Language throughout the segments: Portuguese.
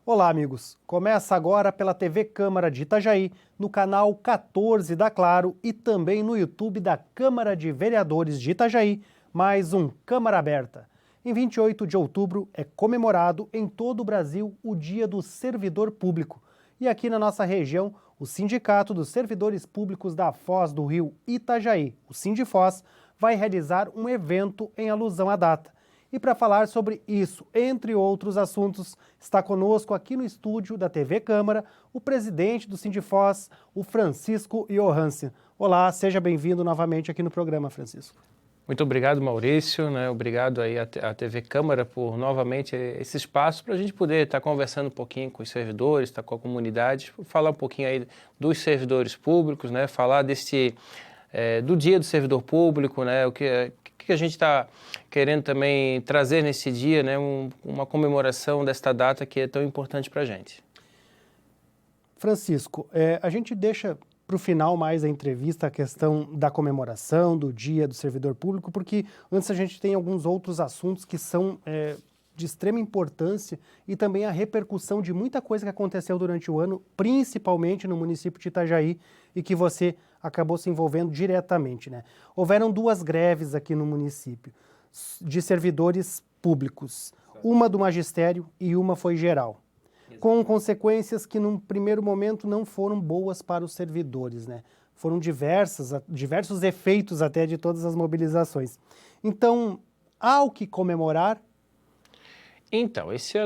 Olá, amigos. Começa agora pela TV Câmara de Itajaí, no canal 14 da Claro e também no YouTube da Câmara de Vereadores de Itajaí, mais um Câmara Aberta. Em 28 de outubro é comemorado em todo o Brasil o Dia do Servidor Público. E aqui na nossa região, o Sindicato dos Servidores Públicos da Foz do Rio Itajaí, o Sindifoz, vai realizar um evento em alusão à data. E para falar sobre isso, entre outros assuntos, está conosco aqui no estúdio da TV Câmara o presidente do Sindifoz, o Francisco Johansen. Olá, seja bem-vindo novamente aqui no programa, Francisco. Muito obrigado, Maurício, obrigado aí à TV Câmara por novamente esse espaço para a gente poder estar conversando um pouquinho com os servidores, estar com a comunidade, falar um pouquinho aí dos servidores públicos, falar do Dia do Servidor Público, o que a gente está querendo também trazer nesse dia, uma comemoração desta data que é tão importante para a gente. Francisco, a gente deixa para o final mais da entrevista a questão da comemoração do Dia do Servidor Público, porque antes a gente tem alguns outros assuntos que são de extrema importância e também a repercussão de muita coisa que aconteceu durante o ano, principalmente no município de Itajaí, e que você acabou se envolvendo diretamente, Houveram duas greves aqui no município de servidores públicos, uma do magistério e uma foi geral, com consequências que num primeiro momento não foram boas para os servidores, Foram diversos efeitos até de todas as mobilizações. Então, há o que comemorar? Então, esse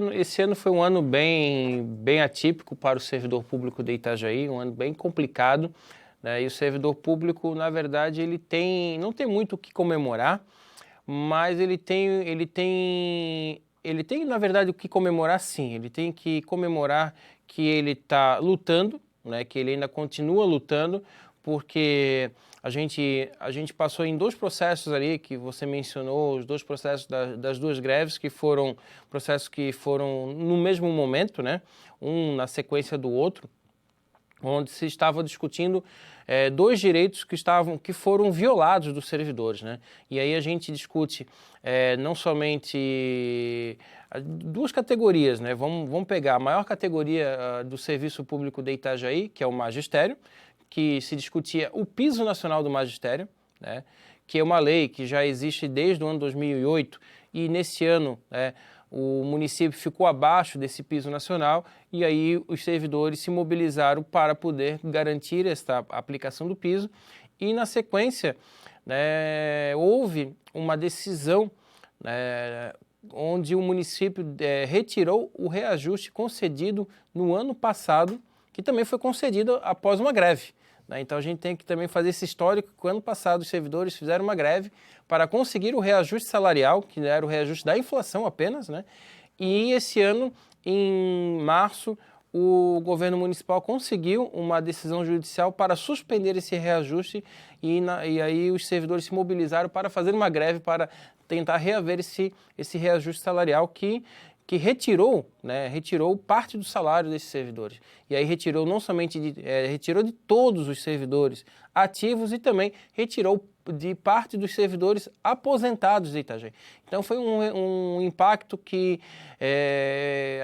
ano foi um ano bem atípico para o servidor público de Itajaí, um ano bem complicado, E o servidor público, na verdade, não tem muito o que comemorar, mas ele tem, na verdade, o que comemorar, sim. Ele tem que comemorar que ele está lutando, que ele ainda continua lutando, porque a gente passou em dois processos ali que você mencionou, os dois processos das duas greves, que foram processos que foram no mesmo momento, Um na sequência do outro, onde se estava discutindo dois direitos que foram violados dos servidores, E aí a gente discute não somente duas categorias, Vamos pegar a maior categoria do serviço público de Itajaí, que é o magistério, que se discutia o piso nacional do magistério, que é uma lei que já existe desde o ano 2008 e nesse ano o município ficou abaixo desse piso nacional e aí os servidores se mobilizaram para poder garantir esta aplicação do piso e na sequência houve uma decisão onde o município retirou o reajuste concedido no ano passado, que também foi concedido após uma greve. Então a gente tem que também fazer esse histórico que o ano passado os servidores fizeram uma greve para conseguir o reajuste salarial, que era o reajuste da inflação apenas, E esse ano, em março, o governo municipal conseguiu uma decisão judicial para suspender esse reajuste e aí os servidores se mobilizaram para fazer uma greve para tentar reaver esse reajuste salarial que retirou parte do salário desses servidores. E aí retirou não somente retirou de todos os servidores ativos e também retirou de parte dos servidores aposentados de Itajaí. Então foi um impacto que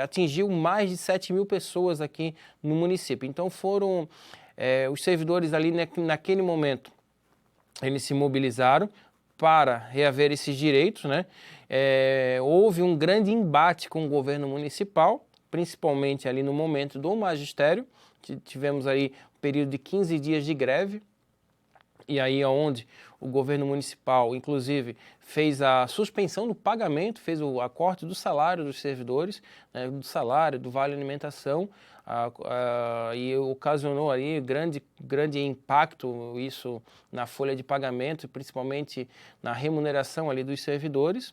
atingiu mais de 7 mil pessoas aqui no município. Então foram os servidores ali naquele momento, eles se mobilizaram para reaver esses direitos, houve um grande embate com o governo municipal, principalmente ali no momento do magistério, tivemos aí um período de 15 dias de greve, e aí onde o governo municipal, inclusive, fez a suspensão do pagamento, fez o acorte do salário dos servidores, do salário, do vale alimentação, e ocasionou aí grande impacto isso na folha de pagamento, principalmente na remuneração ali dos servidores.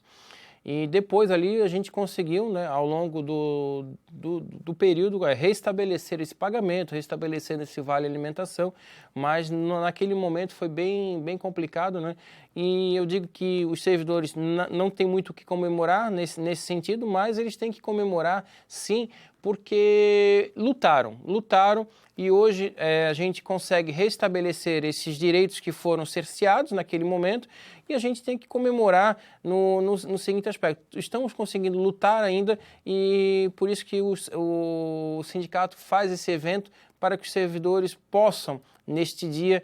E depois ali a gente conseguiu, ao longo do período, restabelecer esse pagamento, restabelecer esse vale alimentação, mas naquele momento foi bem complicado, E eu digo que os servidores não têm muito o que comemorar nesse sentido, mas eles têm que comemorar sim, porque lutaram e hoje a gente consegue restabelecer esses direitos que foram cerceados naquele momento e a gente tem que comemorar no seguinte aspecto. Estamos conseguindo lutar ainda e por isso que o sindicato faz esse evento para que os servidores possam, neste dia,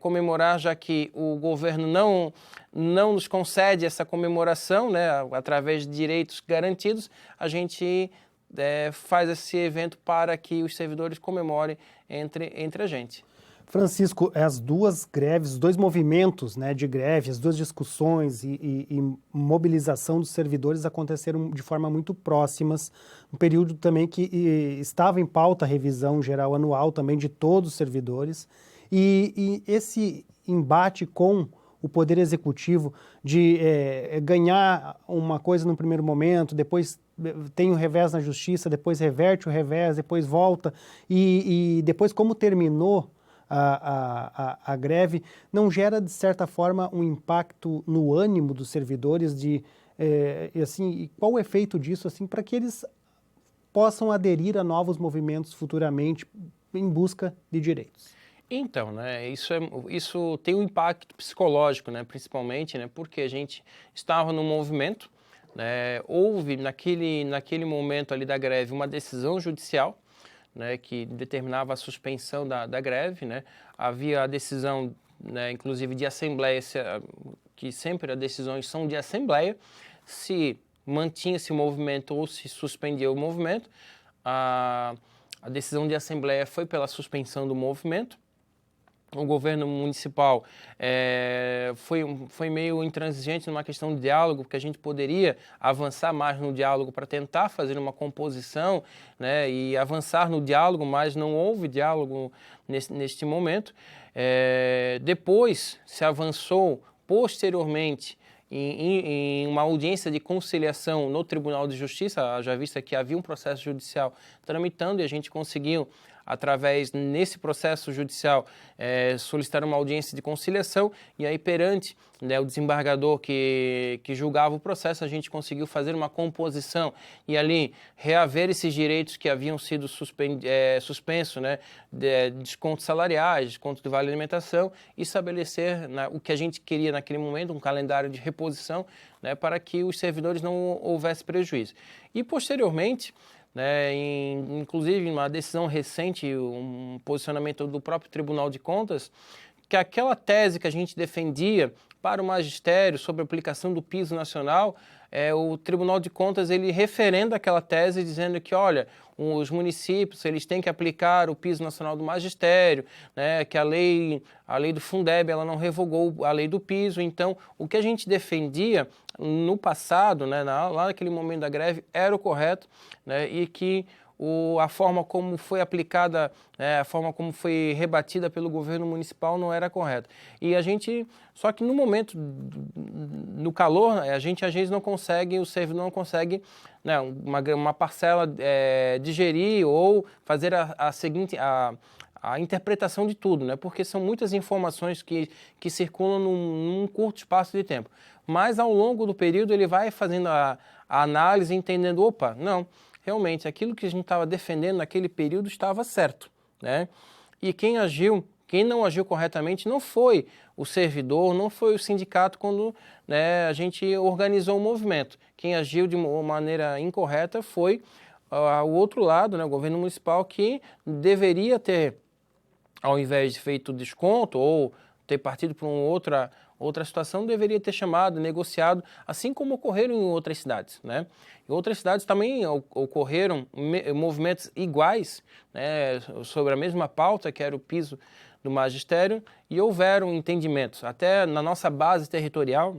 comemorar, já que o governo não nos concede essa comemoração, né, através de direitos garantidos, a gente faz esse evento para que os servidores comemorem entre a gente. Francisco, as duas greves, os dois movimentos, né, de greve, as duas discussões e mobilização dos servidores aconteceram de forma muito próximas, um período também que estava em pauta a revisão geral anual também de todos os servidores, e esse embate com o Poder Executivo de ganhar uma coisa no primeiro momento, depois tem o revés na Justiça, depois reverte o revés, depois volta, e depois como terminou a greve, não gera, de certa forma, um impacto no ânimo dos servidores assim, qual o efeito disso, assim, para que eles possam aderir a novos movimentos futuramente em busca de direitos? Então, né, isso tem um impacto psicológico, né, principalmente, né, porque a gente estava no movimento, né, houve naquele momento ali da greve uma decisão judicial, né, que determinava a suspensão da greve, né, havia a decisão, né, inclusive de assembleia, que sempre as decisões são de assembleia, se mantinha esse movimento ou se suspendia o movimento, a decisão de assembleia foi pela suspensão do movimento. O governo municipal foi meio intransigente numa questão de diálogo, porque a gente poderia avançar mais no diálogo para tentar fazer uma composição, né, e avançar no diálogo, mas não houve diálogo neste momento. Depois se avançou posteriormente em uma audiência de conciliação no Tribunal de Justiça, já vista que havia um processo judicial tramitando e a gente conseguiu, nesse processo judicial, solicitar uma audiência de conciliação e aí perante, né, o desembargador que julgava o processo, a gente conseguiu fazer uma composição e ali reaver esses direitos que haviam sido suspensos, né, descontos salariais, descontos de vale alimentação e estabelecer, né, o que a gente queria naquele momento, um calendário de reposição, né, para que os servidores não houvesse prejuízo. E posteriormente, né, inclusive uma decisão recente, um posicionamento do próprio Tribunal de Contas, que aquela tese que a gente defendia para o magistério sobre a aplicação do piso nacional, o Tribunal de Contas ele referenda aquela tese dizendo que, olha, os municípios eles têm que aplicar o piso nacional do magistério, né, que a lei do Fundeb ela não revogou a lei do piso. Então, o que a gente defendia no passado, né, lá naquele momento da greve, era o correto, né, e que a forma como foi aplicada, a forma como foi rebatida pelo governo municipal não era correta. E só que no momento, no calor, a gente às vezes não consegue, o servidor não consegue, né, uma parcela digerir ou fazer a interpretação de tudo, né? Porque são muitas informações que circulam num curto espaço de tempo. Mas ao longo do período ele vai fazendo a análise, entendendo, opa, não, realmente aquilo que a gente estava defendendo naquele período estava certo, né? E quem não agiu corretamente não foi o servidor, não foi o sindicato quando, né, a gente organizou o movimento. Quem agiu de uma maneira incorreta foi o outro lado, né, o governo municipal, que deveria ter, ao invés de feito desconto ou ter partido para outra situação, deveria ter chamado, negociado, assim como ocorreram em outras cidades, né? Em outras cidades também ocorreram movimentos iguais, né, sobre a mesma pauta, que era o piso do magistério, e houveram entendimentos. Até na nossa base territorial,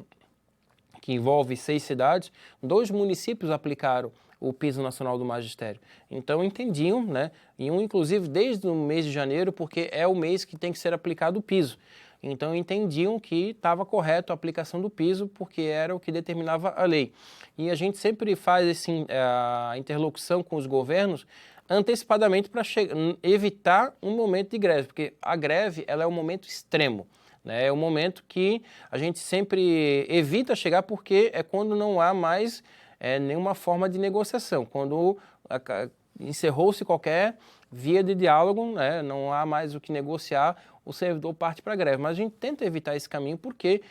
que envolve 6 cidades, 2 municípios aplicaram o piso nacional do magistério. Então entendiam, né, e inclusive desde o mês de janeiro, porque é o mês que tem que ser aplicado o piso. Então entendiam que estava correto a aplicação do piso, porque era o que determinava a lei. E a gente sempre faz a interlocução com os governos antecipadamente para evitar um momento de greve, porque a greve ela é um momento extremo. É um momento que a gente sempre evita chegar, porque é quando não há mais nenhuma forma de negociação, quando encerrou-se qualquer via de diálogo, né? Não há mais o que negociar, o servidor parte para a greve. Mas a gente tenta evitar esse caminho porque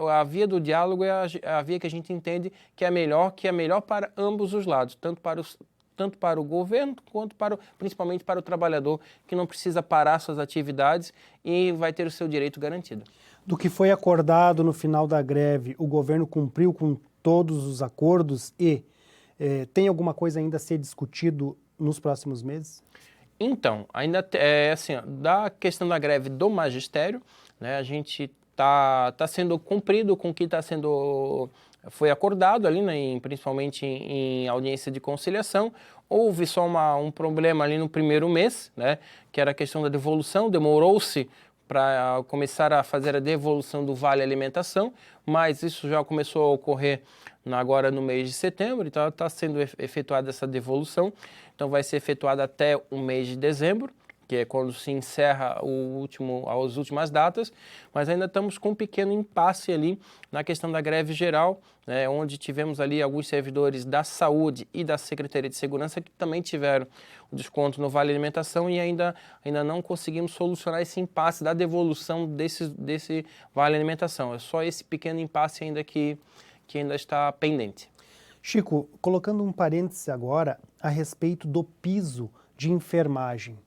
a via do diálogo é a via que a gente entende que é melhor para ambos os lados, tanto para o governo quanto principalmente para o trabalhador, que não precisa parar suas atividades e vai ter o seu direito garantido. Do que foi acordado no final da greve, o governo cumpriu com todos os acordos e tem alguma coisa ainda a ser discutido nos próximos meses? Então, ainda assim, da questão da greve do magistério, né, a gente está sendo cumprido com o que foi acordado ali, né, principalmente em audiência de conciliação. Houve só um problema ali no primeiro mês, né, que era a questão da devolução, demorou-se para começar a fazer a devolução do Vale Alimentação, mas isso já começou a ocorrer agora no mês de setembro, então está sendo efetuada essa devolução, então vai ser efetuada até o mês de dezembro, que é quando se encerra as últimas datas, mas ainda estamos com um pequeno impasse ali na questão da greve geral, né, onde tivemos ali alguns servidores da saúde e da Secretaria de Segurança que também tiveram o desconto no Vale Alimentação e ainda não conseguimos solucionar esse impasse da devolução desse Vale Alimentação. É só esse pequeno impasse ainda que ainda está pendente. Chico, colocando um parêntese agora a respeito do piso de enfermagem,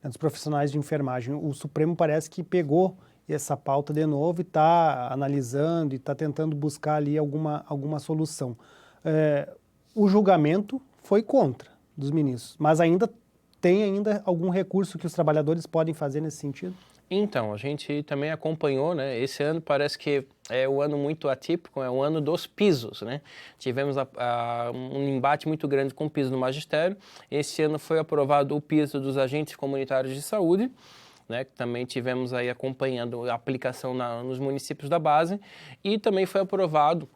dos profissionais de enfermagem. O Supremo parece que pegou essa pauta de novo e está analisando e está tentando buscar ali alguma solução. O julgamento foi contra dos ministros, mas tem algum recurso que os trabalhadores podem fazer nesse sentido? Então, a gente também acompanhou, né? Esse ano parece que é um ano muito atípico, é o ano dos pisos, né? Tivemos um embate muito grande com o piso no magistério. Esse ano foi aprovado o piso dos agentes comunitários de saúde, né? Que também tivemos aí acompanhando a aplicação nos municípios da base. E também foi aprovado,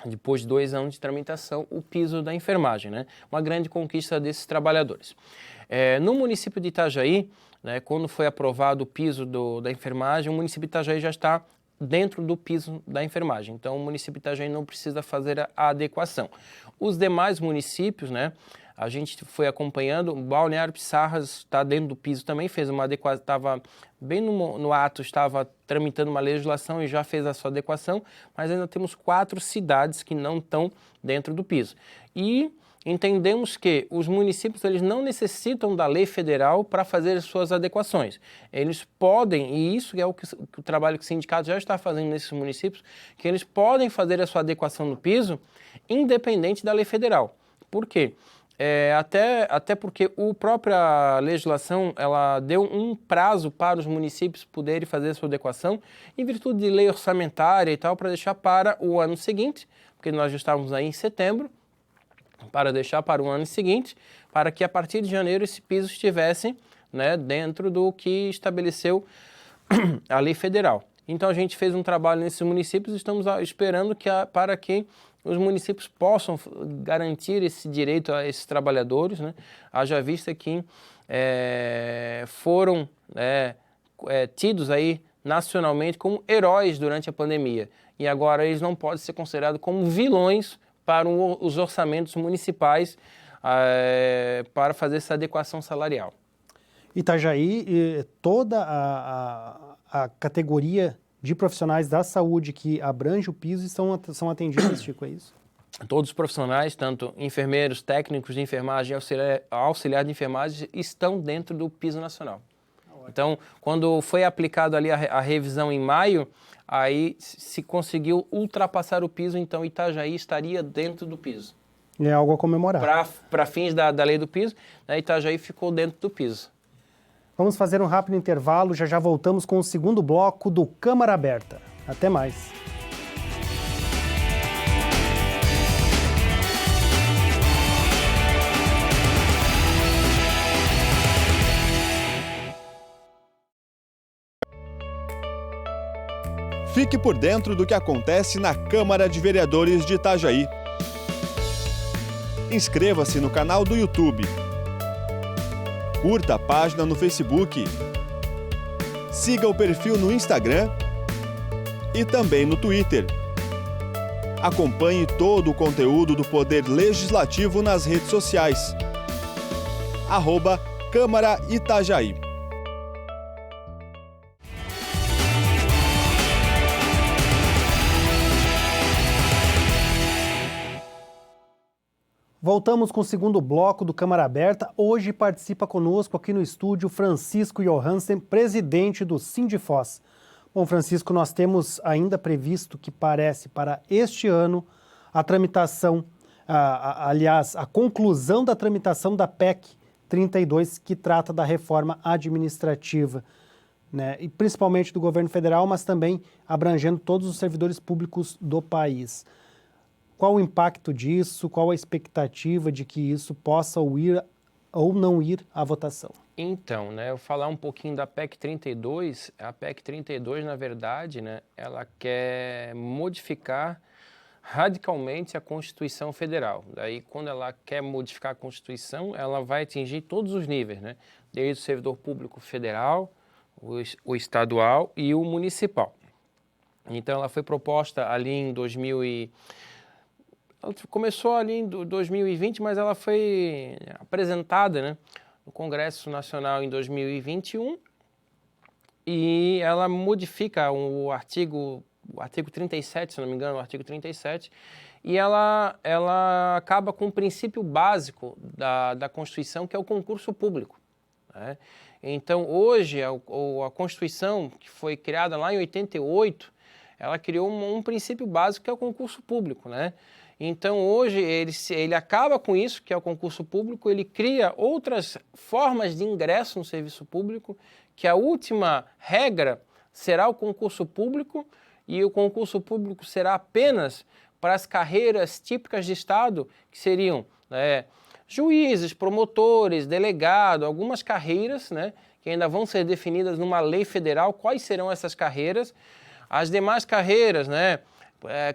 depois de 2 anos de tramitação, o piso da enfermagem, né? Uma grande conquista desses trabalhadores. No município de Itajaí, né, quando foi aprovado o piso da enfermagem, o município de Itajaí já está dentro do piso da enfermagem. Então, o município de Itajaí não precisa fazer a adequação. Os demais municípios, né, a gente foi acompanhando, o Balneário Pissarras está dentro do piso também, fez uma adequação, estava bem no ato, estava tramitando uma legislação e já fez a sua adequação, mas ainda temos 4 cidades que não estão dentro do piso. E entendemos que os municípios eles não necessitam da lei federal para fazer as suas adequações. Eles podem, e isso é o trabalho que o sindicato já está fazendo nesses municípios, que eles podem fazer a sua adequação no piso independente da lei federal. Por quê? Até porque a própria legislação ela deu um prazo para os municípios poderem fazer a sua adequação em virtude de lei orçamentária e tal, para deixar para o ano seguinte, porque nós já estávamos aí em setembro, para deixar para o ano seguinte, para que a partir de janeiro esse piso estivesse, né, dentro do que estabeleceu a lei federal. Então a gente fez um trabalho nesses municípios e estamos esperando para que os municípios possam garantir esse direito a esses trabalhadores, né? Haja vista que foram tidos aí nacionalmente como heróis durante a pandemia e agora eles não podem ser considerados como vilões para os orçamentos municipais para fazer essa adequação salarial. Itajaí, toda a categoria de profissionais da saúde que abrange o piso são atendidos, Chico, é isso? Todos os profissionais, tanto enfermeiros, técnicos de enfermagem, auxiliar de enfermagem, estão dentro do piso nacional. Então, quando foi aplicado ali a revisão em maio, aí se conseguiu ultrapassar o piso, então Itajaí estaria dentro do piso. É algo a comemorar. Para fins da lei do piso, né, Itajaí ficou dentro do piso. Vamos fazer um rápido intervalo, já voltamos com o segundo bloco do Câmara Aberta. Até mais. Fique por dentro do que acontece na Câmara de Vereadores de Itajaí. Inscreva-se no canal do YouTube. Curta a página no Facebook. Siga o perfil no Instagram e também no Twitter. Acompanhe todo o conteúdo do Poder Legislativo nas redes sociais. Câmara Itajaí. Voltamos com o segundo bloco do Câmara Aberta. Hoje participa conosco aqui no estúdio Francisco Johansen, presidente do Sindifós. Bom, Francisco, nós temos ainda previsto que parece para este ano a tramitação, a conclusão da tramitação da PEC 32, que trata da reforma administrativa, né? E principalmente do governo federal, mas também abrangendo todos os servidores públicos do país. Qual o impacto disso? Qual a expectativa de que isso possa ir ou não ir à votação? Então, né, eu falar um pouquinho da PEC 32. A PEC 32, na verdade, né, ela quer modificar radicalmente a Constituição Federal. Daí, quando ela quer modificar a Constituição, ela vai atingir todos os níveis, né, desde o servidor público federal, o estadual e o municipal. Então, ela foi proposta ali em começou ali em 2020, mas ela foi apresentada, né, no Congresso Nacional em 2021 e ela modifica o artigo 37, se não me engano, o artigo 37, e ela acaba com um princípio básico da Constituição, que é o concurso público, né? Então, hoje, a Constituição, que foi criada lá em 88, ela criou um princípio básico, que é o concurso público, né? Então, hoje, ele acaba com isso, que é o concurso público, ele cria outras formas de ingresso no serviço público, que a última regra será o concurso público, e o concurso público será apenas para as carreiras típicas de Estado, que seriam juízes, promotores, delegado, algumas carreiras, né, que ainda vão ser definidas numa lei federal, quais serão essas carreiras. As demais carreiras, né,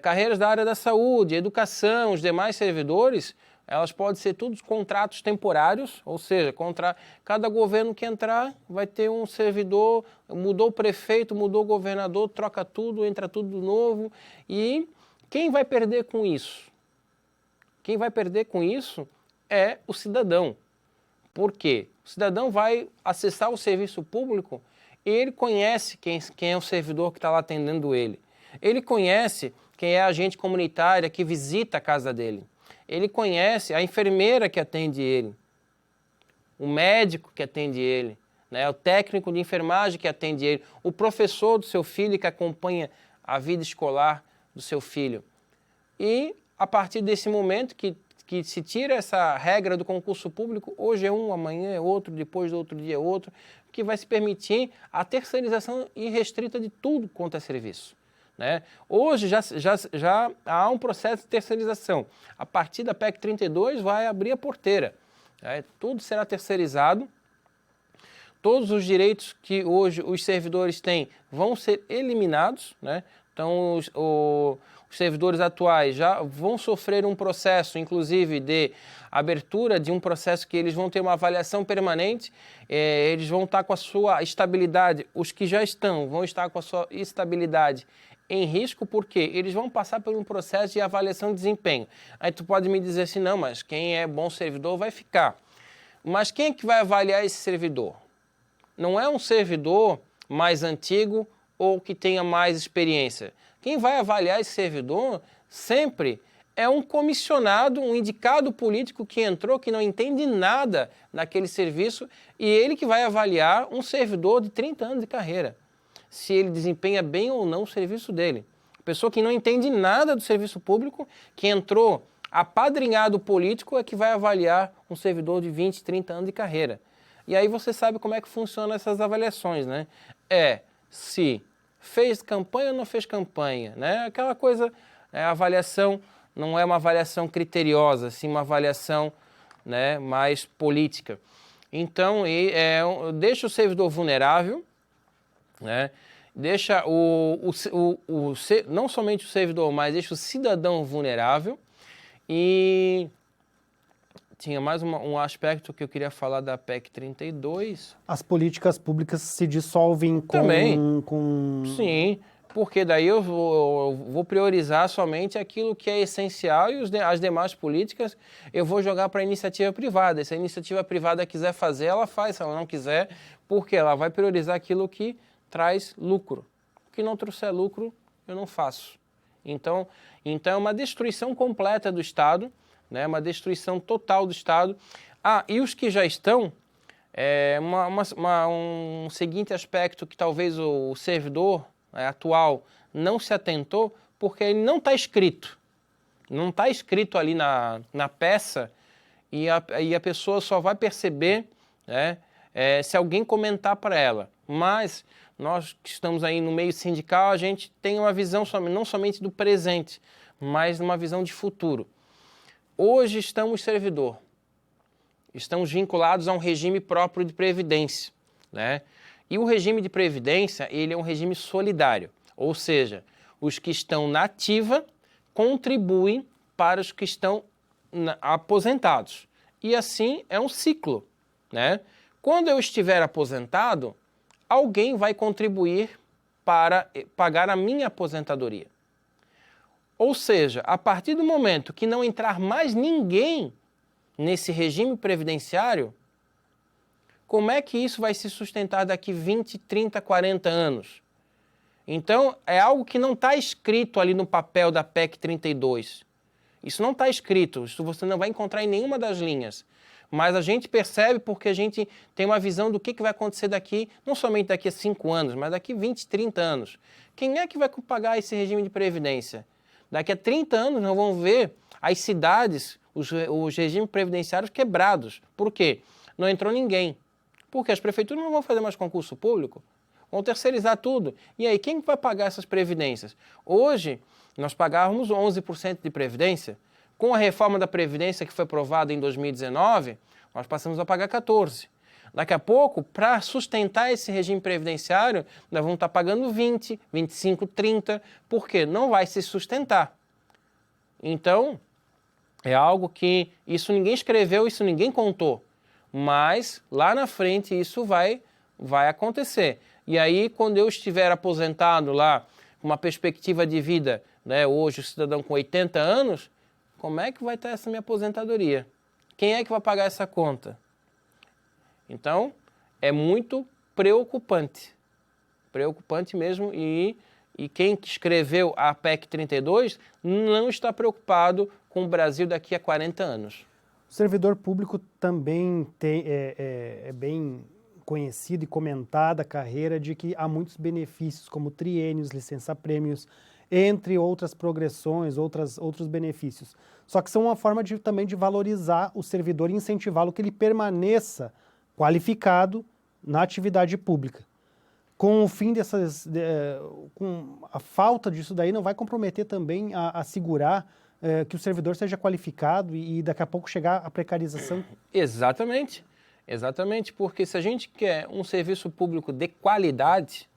carreiras da área da saúde, educação, os demais servidores, elas podem ser todos contratos temporários, ou seja, cada governo que entrar vai ter um servidor, mudou o prefeito, mudou o governador, troca tudo, entra tudo novo. E quem vai perder com isso? Quem vai perder com isso é o cidadão. Por quê? O cidadão vai acessar o serviço público e ele conhece quem é o servidor que está lá atendendo ele. Ele conhece quem é a agente comunitária que visita a casa dele. Ele conhece a enfermeira que atende ele, o médico que atende ele, né, o técnico de enfermagem que atende ele, o professor do seu filho que acompanha a vida escolar do seu filho. E a partir desse momento que se tira essa regra do concurso público, hoje é um, amanhã é outro, depois do outro dia é outro, que vai se permitir a terceirização irrestrita de tudo quanto é serviço, né? Hoje já há um processo de terceirização. A partir da PEC 32 vai abrir a porteira, né? Tudo será terceirizado, todos os direitos que hoje os servidores têm vão ser eliminados, né? Então os servidores atuais já vão sofrer um processo, inclusive, de abertura de um processo que eles vão ter uma avaliação permanente, eles vão estar com a sua estabilidade, os que já estão vão estar com a sua estabilidade em risco, porque eles vão passar por um processo de avaliação de desempenho. Aí tu pode me dizer assim, não, mas quem é bom servidor vai ficar. Mas quem é que vai avaliar esse servidor? Não é um servidor mais antigo ou que tenha mais experiência. Quem vai avaliar esse servidor sempre é um comissionado, um indicado político que entrou, que não entende nada daquele serviço, e ele que vai avaliar um servidor de 30 anos de carreira, se ele desempenha bem ou não o serviço dele. Pessoa que não entende nada do serviço público, que entrou apadrinhado político, é que vai avaliar um servidor de 20, 30 anos de carreira. E aí você sabe como é que funcionam essas avaliações, né? Se fez campanha ou não fez campanha, né? Aquela coisa, a avaliação não é uma avaliação criteriosa, sim uma avaliação, né, mais política. Então, deixa o servidor vulnerável, né? Deixa não somente o servidor, mas deixa o cidadão vulnerável. E tinha mais um aspecto que eu queria falar da PEC 32. As políticas públicas se dissolvem Também. com... Sim, porque daí eu vou priorizar somente aquilo que é essencial e as demais políticas eu vou jogar para a iniciativa privada. Se a iniciativa privada quiser fazer, ela faz. Se ela não quiser, porque ela vai priorizar aquilo que traz lucro. O que não trouxer lucro, eu não faço. Então é uma destruição completa do Estado, né? Uma destruição total do Estado. E os que já estão, um seguinte aspecto que talvez o servidor atual não se atentou, porque ele não está escrito. Não está escrito ali na peça e a pessoa só vai perceber, né, se alguém comentar para ela. Mas nós que estamos aí no meio sindical, a gente tem uma visão não somente do presente, mas uma visão de futuro. Hoje estamos vinculados a um regime próprio de previdência, né? E o regime de previdência, ele é um regime solidário, ou seja, os que estão na ativa contribuem para os que estão aposentados. E assim é um ciclo, né? Quando eu estiver aposentado, alguém vai contribuir para pagar a minha aposentadoria. Ou seja, a partir do momento que não entrar mais ninguém nesse regime previdenciário, como é que isso vai se sustentar daqui 20, 30, 40 anos? Então, é algo que não está escrito ali no papel da PEC 32. Isso não está escrito, isso você não vai encontrar em nenhuma das linhas. Mas a gente percebe porque a gente tem uma visão do que vai acontecer daqui, não somente daqui a 5 anos, mas daqui a 20, 30 anos. Quem é que vai pagar esse regime de previdência? Daqui a 30 anos nós vamos ver as cidades, os regimes previdenciários quebrados. Por quê? Não entrou ninguém. Porque as prefeituras não vão fazer mais concurso público, vão terceirizar tudo. E aí, quem vai pagar essas previdências? Hoje, nós pagávamos 11% de previdência. Com a reforma da Previdência que foi aprovada em 2019, nós passamos a pagar 14%. Daqui a pouco, para sustentar esse regime previdenciário, nós vamos estar pagando 20%, 25%, 30%, porque não vai se sustentar. Então, é algo que isso ninguém escreveu, isso ninguém contou. Mas lá na frente isso vai acontecer. E aí, quando eu estiver aposentado lá, com uma perspectiva de vida, né, hoje o cidadão com 80 anos, como é que vai estar essa minha aposentadoria? Quem é que vai pagar essa conta? Então, é muito preocupante. Preocupante mesmo. E quem escreveu a PEC 32 não está preocupado com o Brasil daqui a 40 anos. O servidor público também é bem conhecido e comentada a carreira de que há muitos benefícios, como triênios, licença-prêmios, entre outras progressões, outros benefícios. Só que são uma forma também de valorizar o servidor e incentivá-lo que ele permaneça qualificado na atividade pública. Com o fim com a falta disso daí, não vai comprometer também a assegurar que o servidor seja qualificado e daqui a pouco chegar à precarização? Exatamente, porque se a gente quer um serviço público de qualidade,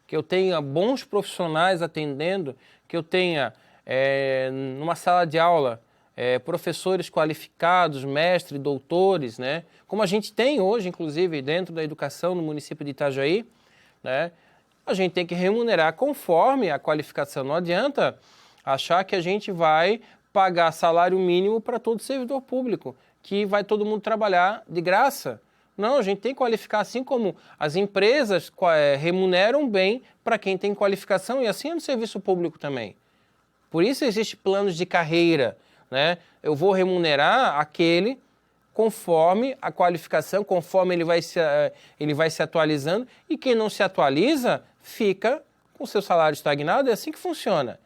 que eu tenha bons profissionais atendendo, que eu tenha numa sala de aula professores qualificados, mestres, doutores, né? Como a gente tem hoje, inclusive, dentro da educação no município de Itajaí, né? A gente tem que remunerar conforme a qualificação. Não adianta achar que a gente vai pagar salário mínimo para todo servidor público, que vai todo mundo trabalhar de graça. Não, a gente tem que qualificar, assim como as empresas remuneram bem para quem tem qualificação, e assim é no serviço público também. Por isso existem planos de carreira, né? Eu vou remunerar aquele conforme a qualificação, conforme ele vai se atualizando, e quem não se atualiza fica com seu salário estagnado. É assim que funciona.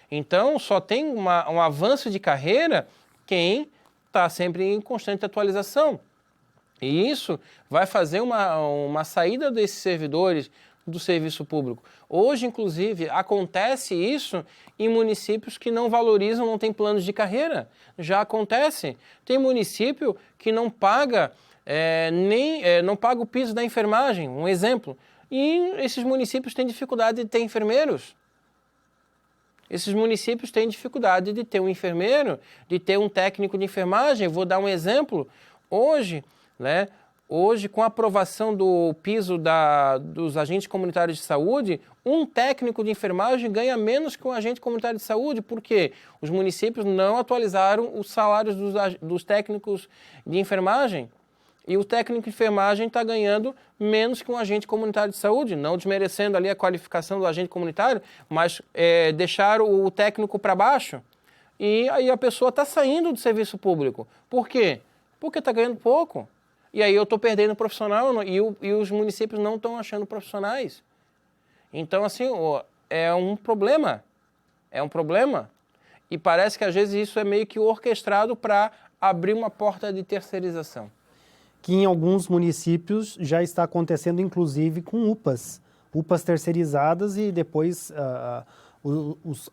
Então, só tem um avanço de carreira quem está sempre em constante atualização. E isso vai fazer uma saída desses servidores do serviço público. Hoje, inclusive, acontece isso em municípios que não valorizam, não tem planos de carreira. Já acontece. Tem município que não paga não paga o piso da enfermagem, um exemplo. E esses municípios têm dificuldade de ter enfermeiros. Esses municípios têm dificuldade de ter um enfermeiro, de ter um técnico de enfermagem. Vou dar um exemplo. Hoje, né, Hoje, com a aprovação do piso dos agentes comunitários de saúde, um técnico de enfermagem ganha menos que um agente comunitário de saúde, porque os municípios não atualizaram os salários dos técnicos de enfermagem. E o técnico de enfermagem está ganhando menos que um agente comunitário de saúde, não desmerecendo ali a qualificação do agente comunitário, mas deixar o técnico para baixo. E aí a pessoa está saindo do serviço público. Por quê? Porque está ganhando pouco. E aí eu estou perdendo profissional e os municípios não estão achando profissionais. Então, assim, é um problema. É um problema. E parece que às vezes isso é meio que orquestrado para abrir uma porta de terceirização. Que em alguns municípios já está acontecendo, inclusive, com UPAs. UPAs terceirizadas e depois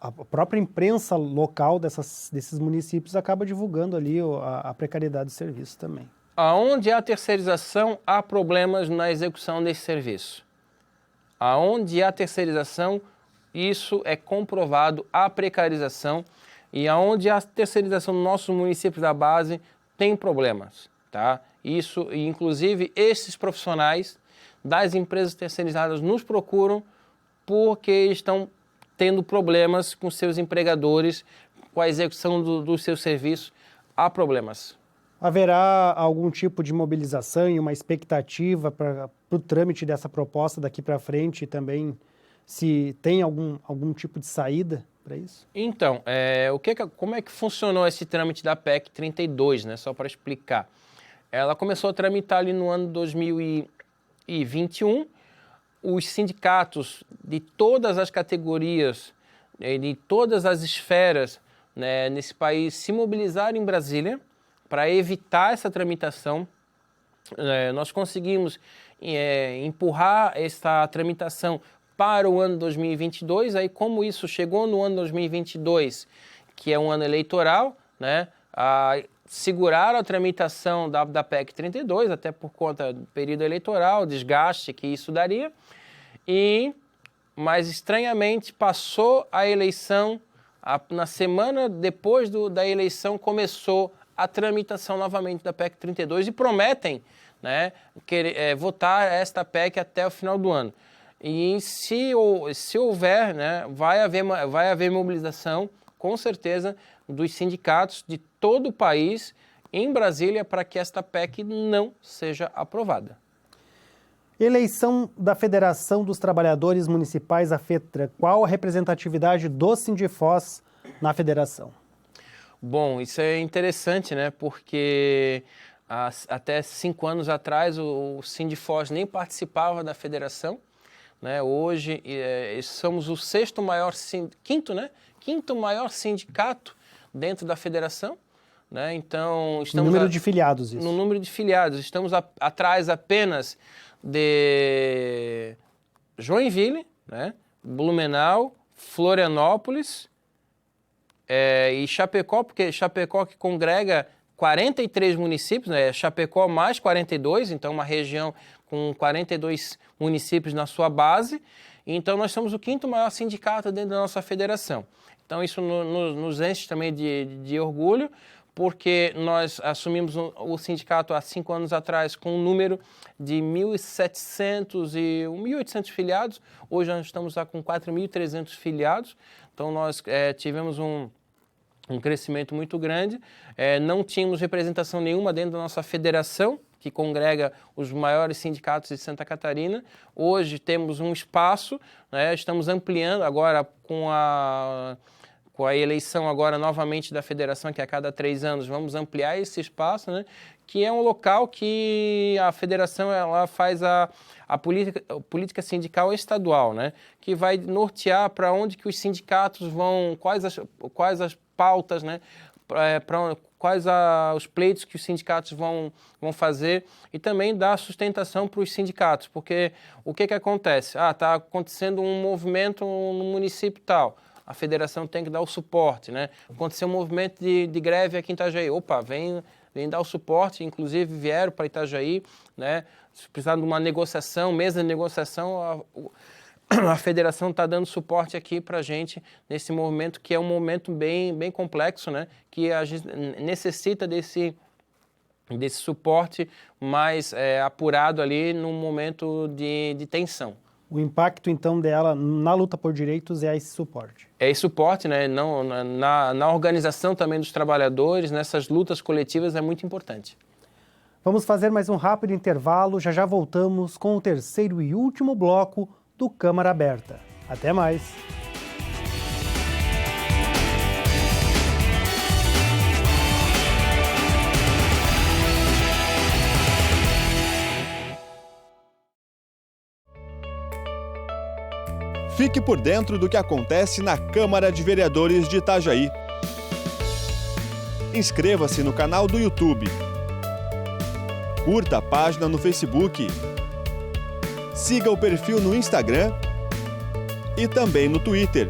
a própria imprensa local desses municípios acaba divulgando ali a precariedade do serviço também. Aonde há terceirização, há problemas na execução desse serviço. Aonde há terceirização, isso é comprovado, há precarização. E aonde há terceirização no nosso município da base, tem problemas, tá? Isso, inclusive, esses profissionais das empresas terceirizadas nos procuram porque estão tendo problemas com seus empregadores, com a execução dos seus serviços. Há problemas. Haverá algum tipo de mobilização e uma expectativa para o trâmite dessa proposta daqui para frente e também se tem algum tipo de saída para isso? Então, como é que funcionou esse trâmite da PEC 32, né? Só para explicar. Ela começou a tramitar ali no ano 2021. Os sindicatos de todas as categorias, de todas as esferas, né, nesse país se mobilizaram em Brasília para evitar essa tramitação. Nós conseguimos empurrar essa tramitação para o ano 2022. Aí, como isso chegou no ano 2022, que é um ano eleitoral, né, seguraram a tramitação da PEC 32, até por conta do período eleitoral, desgaste que isso daria. Mas, estranhamente, passou a eleição, na semana depois da eleição começou a tramitação novamente da PEC 32 e prometem, né, votar esta PEC até o final do ano. E se houver, né, vai haver mobilização, com certeza, dos sindicatos de todo o país em Brasília para que esta PEC não seja aprovada. Eleição da Federação dos Trabalhadores Municipais, a FETRA. Qual a representatividade do Sindifós na federação? Bom, isso é interessante, né? Porque até 5 anos atrás o Sindifós nem participava da federação, né? Hoje somos o quinto maior sindicato dentro da federação, né? Então estamos número de filiados, isso. No número de filiados, estamos atrás apenas de Joinville, né? Blumenau, Florianópolis e Chapecó, porque Chapecó que congrega 43 municípios, né? Chapecó mais 42, então uma região com 42 municípios na sua base. Então nós somos o quinto maior sindicato dentro da nossa federação. Então isso nos enche também de orgulho, porque nós assumimos o sindicato há 5 anos atrás com um número de 1.700 e 1.800 filiados. Hoje nós estamos lá com 4.300 filiados. Então nós tivemos um crescimento muito grande. Não tínhamos representação nenhuma dentro da nossa federação, que congrega os maiores sindicatos de Santa Catarina. Hoje temos um espaço, né? Estamos ampliando agora com a eleição agora novamente da federação, que a cada 3 anos vamos ampliar esse espaço, né? Que é um local que a federação ela faz a política sindical estadual, né? Que vai nortear para onde que os sindicatos vão, quais as pautas, né? Quais os pleitos que os sindicatos vão fazer e também dar sustentação para os sindicatos, porque o que acontece? Está acontecendo um movimento no município tal, a federação tem que dar o suporte, né? Aconteceu um movimento de greve aqui em Itajaí, vem dar o suporte, inclusive vieram para Itajaí, né? Se precisar de uma negociação, mesa de negociação, a federação está dando suporte aqui para a gente nesse movimento, que é um momento bem complexo, né? Que a gente necessita desse suporte mais apurado ali num momento de tensão. O impacto, então, dela na luta por direitos é esse suporte. É esse suporte, né? Não, na organização também dos trabalhadores, nessas lutas coletivas é muito importante. Vamos fazer mais um rápido intervalo, já voltamos com o terceiro e último bloco do Câmara Aberta. Até mais! Fique por dentro do que acontece na Câmara de Vereadores de Itajaí. Inscreva-se no canal do YouTube. Curta a página no Facebook. Siga o perfil no Instagram e também no Twitter.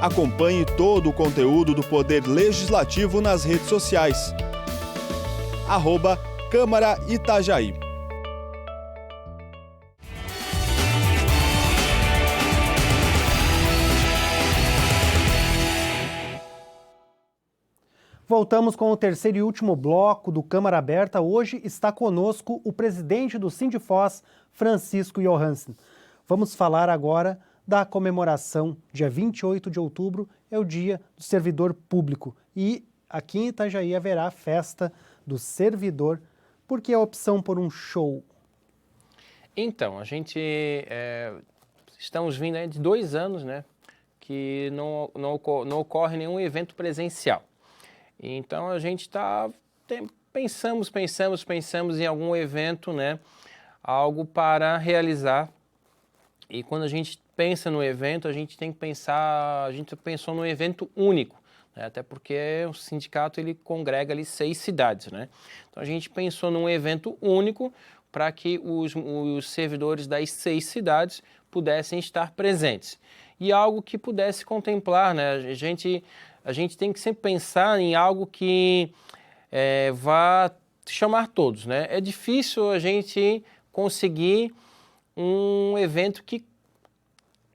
Acompanhe todo o conteúdo do Poder Legislativo nas redes sociais. @Câmara Itajaí. Voltamos com o terceiro e último bloco do Câmara Aberta. Hoje está conosco o presidente do Sindifós, Francisco Johansen. Vamos falar agora da comemoração. Dia 28 de outubro é o Dia do Servidor Público. E aqui em Itajaí haverá a festa do servidor. Por que a opção por um show? Então, a gente estamos vindo aí de 2 anos, né, que não ocorre nenhum evento presencial. Então a gente pensamos em algum evento, né, algo para realizar. E quando a gente pensa no evento, a gente pensou num evento único, né, até porque o sindicato ele congrega ali 6 cidades, né? Então a gente pensou num evento único para que os servidores das 6 cidades pudessem estar presentes. E algo que pudesse contemplar, né? A gente tem que sempre pensar em algo que vá chamar todos, né? É difícil a gente conseguir um evento que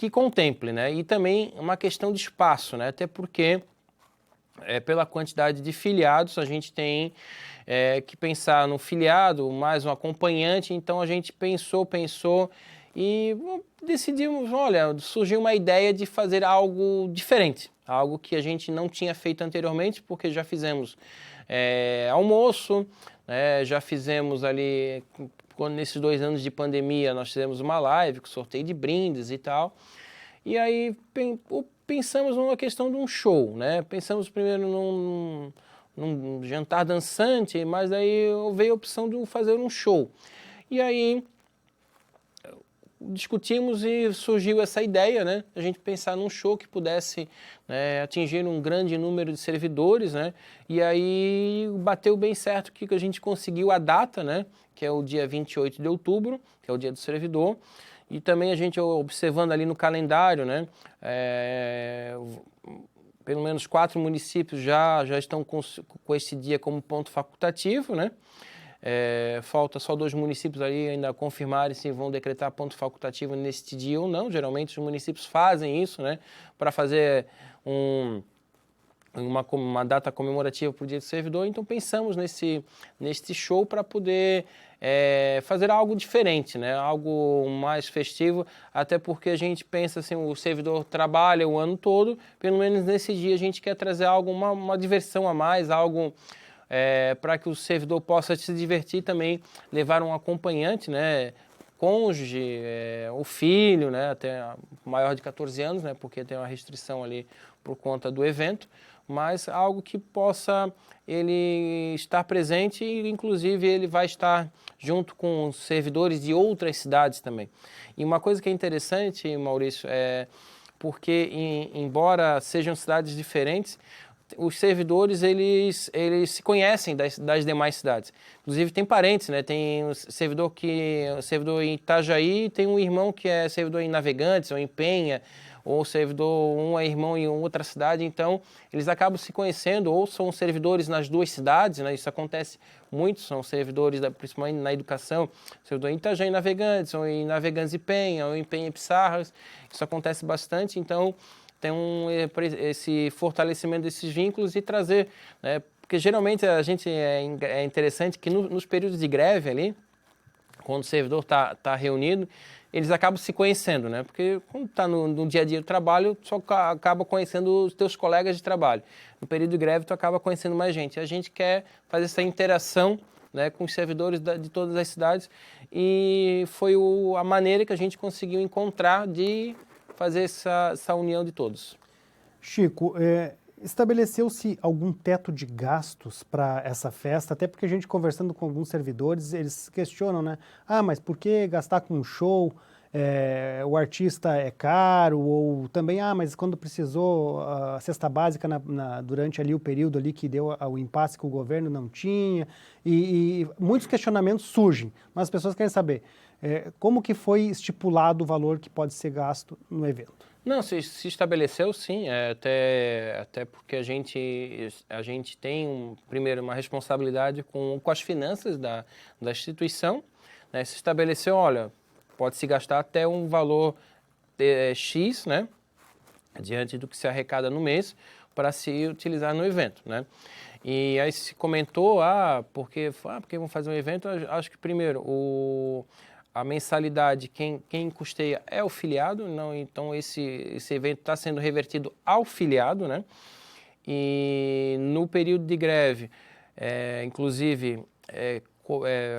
contemple, né? E também uma questão de espaço, né? Até porque, pela quantidade de filiados, a gente tem que pensar no filiado, mais um acompanhante. Então a gente pensou e decidimos, olha, surgiu uma ideia de fazer algo diferente, algo que a gente não tinha feito anteriormente, porque já fizemos almoço, né, já fizemos ali, nesses 2 anos de pandemia, nós fizemos uma live com sorteio de brindes e tal, e aí pensamos numa questão de um show, né, pensamos primeiro num jantar dançante, mas aí veio a opção de fazer um show, e aí discutimos e surgiu essa ideia, né, a gente pensar num show que pudesse, né, atingir um grande número de servidores, né, e aí bateu bem certo que a gente conseguiu a data, né, que é o dia 28 de outubro, que é o dia do servidor, e também a gente observando ali no calendário, né, pelo menos 4 municípios já estão com esse dia como ponto facultativo, né. Falta só 2 municípios ali ainda confirmarem se vão decretar ponto facultativo neste dia ou não. Geralmente os municípios fazem isso, né, para fazer uma data comemorativa para o dia do servidor. Então pensamos nesse show para poder fazer algo diferente, né, algo mais festivo, até porque a gente pensa assim, o servidor trabalha o ano todo, pelo menos nesse dia a gente quer trazer algo, uma diversão a mais, algo para que o servidor possa se divertir também, levar um acompanhante, né, cônjuge, o filho, né, até maior de 14 anos, né, porque tem uma restrição ali por conta do evento, mas algo que possa ele estar presente e inclusive ele vai estar junto com servidores de outras cidades também. E uma coisa que é interessante, Maurício, porque embora sejam cidades diferentes, os servidores, eles se conhecem das demais cidades. Inclusive, tem parentes, né? Tem um servidor em Itajaí, tem um irmão que é servidor em Navegantes, ou em Penha, ou servidor, um é irmão em outra cidade. Então, eles acabam se conhecendo, ou são servidores nas 2 cidades, né? Isso acontece muito, são servidores, principalmente na educação, servidor em Itajaí e Navegantes, ou em Navegantes e Penha, ou em Penha e Pissarras. Isso acontece bastante, então tem esse fortalecimento desses vínculos e trazer, né, porque geralmente a gente é interessante que nos períodos de greve ali, quando o servidor está reunido, eles acabam se conhecendo, né? Porque quando está no dia a dia do trabalho, só acaba conhecendo os teus colegas de trabalho. No período de greve, tu acaba conhecendo mais gente. E a gente quer fazer essa interação, né, com os servidores de todas as cidades, e foi a maneira que a gente conseguiu encontrar de fazer essa união de todos. Chico, estabeleceu-se algum teto de gastos para essa festa? Até porque a gente conversando com alguns servidores, eles questionam, né? Ah, mas por que gastar com um show? O artista é caro, ou também, mas quando precisou a cesta básica durante ali o período ali que deu o impasse que o governo não tinha, e muitos questionamentos surgem, mas as pessoas querem saber como que foi estipulado o valor que pode ser gasto no evento? Não, se estabeleceu sim, até porque a gente tem, primeiro, uma responsabilidade com as finanças da instituição, né? Se estabeleceu, olha, pode-se gastar até um valor X, né, diante do que se arrecada no mês, para se utilizar no evento, né? E aí se comentou, porque vamos fazer um evento? Acho que primeiro, a mensalidade, quem custeia é o filiado, não, então esse evento está sendo revertido ao filiado, né? E no período de greve, inclusive,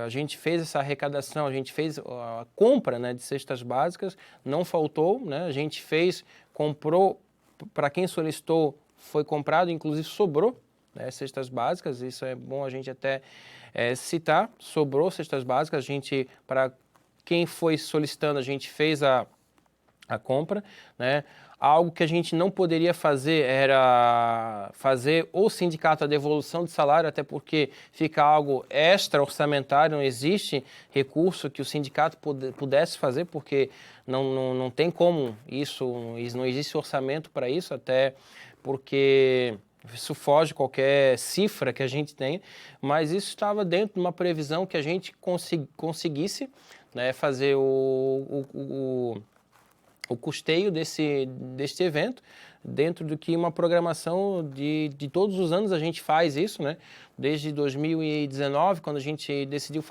a gente fez essa arrecadação, a gente fez a compra, né, de cestas básicas, não faltou, né? A gente comprou, para quem solicitou, foi comprado, inclusive sobrou, né, cestas básicas, isso é bom a gente até citar, sobrou cestas básicas, para quem foi solicitando, a gente fez a compra, né? Algo que a gente não poderia fazer era fazer o sindicato a devolução de salário, até porque fica algo extra orçamentário, não existe recurso que o sindicato pudesse fazer, porque não tem como isso, não existe orçamento para isso, até porque isso foge qualquer cifra que a gente tem, mas isso estava dentro de uma previsão que a gente conseguisse, né, fazer o custeio deste evento, dentro do que uma programação de todos os anos a gente faz isso, né? Desde 2019, quando a gente decidiu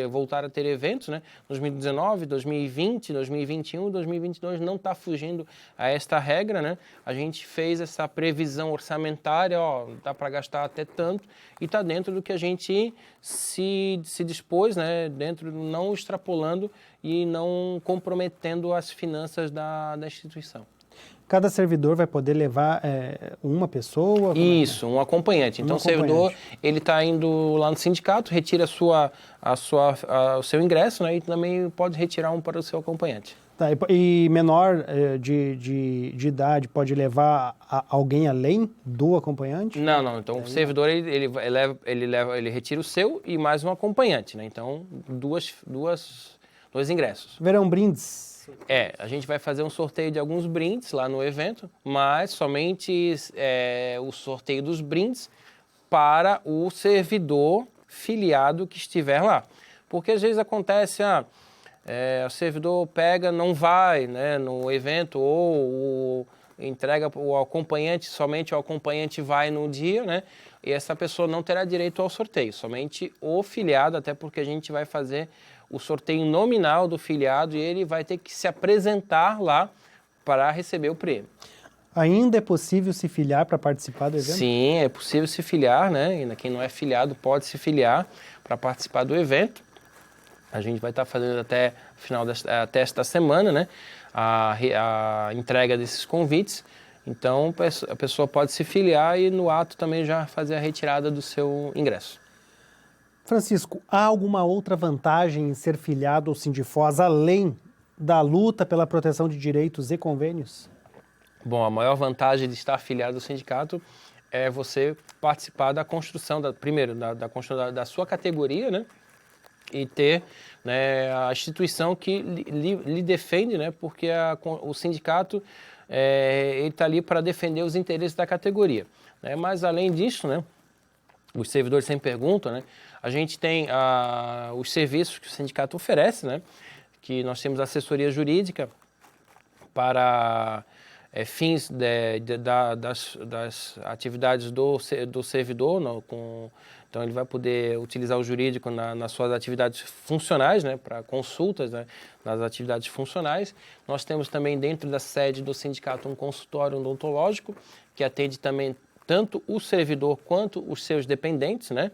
voltar a ter eventos, né? 2019, 2020, 2021, 2022 não está fugindo a esta regra, né? A gente fez essa previsão orçamentária, dá para gastar até tanto, e está dentro do que a gente se dispôs, né? Dentro, não extrapolando e não comprometendo as finanças da instituição. Cada servidor vai poder levar uma pessoa? Isso, um acompanhante. Então, o servidor, ele está indo lá no sindicato, retira o seu ingresso, né, e também pode retirar um para o seu acompanhante. Tá, e menor de idade pode levar alguém além do acompanhante? Não. Então, o servidor, ele retira o seu e mais um acompanhante, né? Então, dois ingressos. Haverão brindes? A gente vai fazer um sorteio de alguns brindes lá no evento, mas somente o sorteio dos brindes para o servidor filiado que estiver lá. Porque às vezes acontece, o servidor não vai, né, no evento, ou entrega o acompanhante, somente o acompanhante vai no dia, né? E essa pessoa não terá direito ao sorteio, somente o filiado, até porque a gente vai fazer o sorteio nominal do filiado e ele vai ter que se apresentar lá para receber o prêmio. Ainda é possível se filiar para participar do evento? Sim, é possível se filiar, né? E quem não é filiado pode se filiar para participar do evento. A gente vai estar fazendo até esta semana, né? A entrega desses convites. Então, a pessoa pode se filiar e no ato também já fazer a retirada do seu ingresso. Francisco, há alguma outra vantagem em ser filiado ao Sindifós, além da luta pela proteção de direitos e convênios? Bom, a maior vantagem de estar afiliado ao sindicato é você participar da construção, primeiro, da construção da sua categoria, né? E ter, né, a instituição que lhe defende, né? Porque o sindicato ele está ali para defender os interesses da categoria, né? Mas, além disso, né, os servidores sempre perguntam, né? A gente tem os serviços que o sindicato oferece, né? Que nós temos assessoria jurídica para fins das atividades do servidor, então ele vai poder utilizar o jurídico nas suas atividades funcionais, né, para consultas, né, nas atividades funcionais. Nós temos também dentro da sede do sindicato um consultório odontológico que atende também tanto o servidor quanto os seus dependentes, né?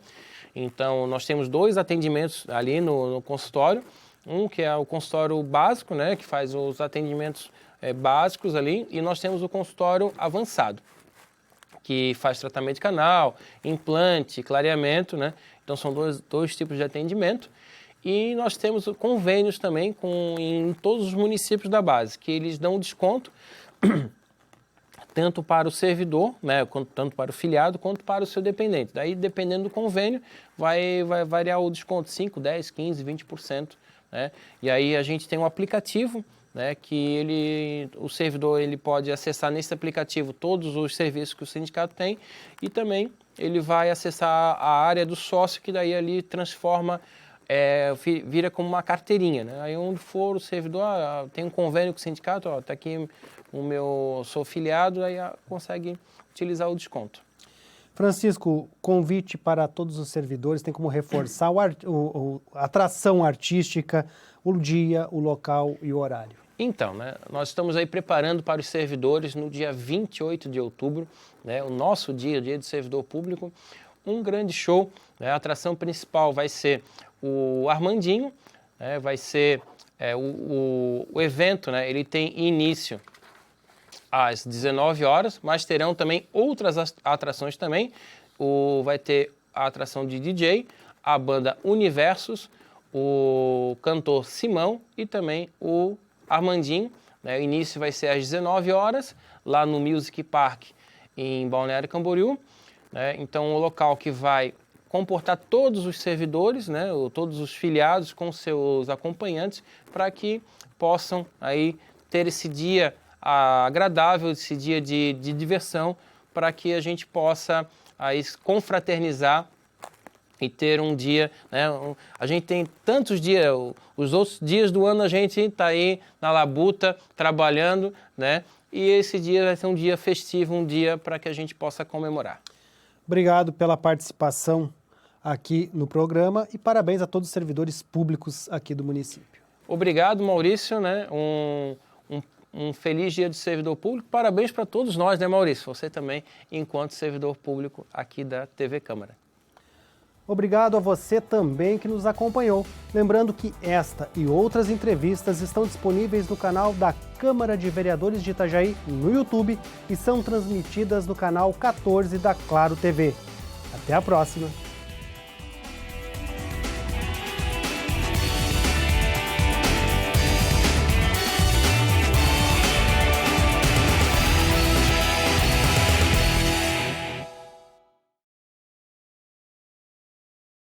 Então nós temos 2 atendimentos ali no consultório, um que é o consultório básico, né, que faz os atendimentos básicos ali, e nós temos o consultório avançado, que faz tratamento de canal, implante, clareamento, né? Então são dois tipos de atendimento. E nós temos convênios também em todos os municípios da base, que eles dão desconto tanto para o servidor, né, tanto para o filiado, quanto para o seu dependente. Daí, dependendo do convênio, vai variar o desconto 5%, 10%, 15%, 20%. Né? E aí a gente tem um aplicativo, né, que o servidor ele pode acessar nesse aplicativo todos os serviços que o sindicato tem, e também ele vai acessar a área do sócio, que daí ali transforma, vira como uma carteirinha. Né? Aí onde for o servidor, tem um convênio com o sindicato, está aqui sou filiado, aí consegue utilizar o desconto. Francisco, convite para todos os servidores, tem como reforçar a atração artística, o dia, o local e o horário. Então, né, nós estamos aí preparando para os servidores no dia 28 de outubro, né, o nosso dia do servidor público, um grande show. Né, a atração principal vai ser o Armandinho, né, vai ser o evento, né, ele tem início às 19 horas, mas terão também outras atrações também. Vai ter a atração de DJ, a banda Universos, o cantor Simão e também o Armandinho. Né? O início vai ser às 19 horas, lá no Music Park, em Balneário Camboriú. Né? Então, o local que vai comportar todos os servidores, né? Todos os filiados com seus acompanhantes, para que possam aí ter esse dia agradável, esse dia de diversão, para que a gente possa aí confraternizar e ter um dia, né? A gente tem tantos dias, os outros dias do ano a gente está aí na labuta, trabalhando, né? E esse dia vai ser um dia festivo, um dia para que a gente possa comemorar. Obrigado pela participação aqui no programa e parabéns a todos os servidores públicos aqui do município. Obrigado, Maurício, né? Um feliz dia do servidor público. Parabéns para todos nós, né, Maurício? Você também, enquanto servidor público aqui da TV Câmara. Obrigado a você também que nos acompanhou. Lembrando que esta e outras entrevistas estão disponíveis no canal da Câmara de Vereadores de Itajaí no YouTube e são transmitidas no canal 14 da Claro TV. Até a próxima!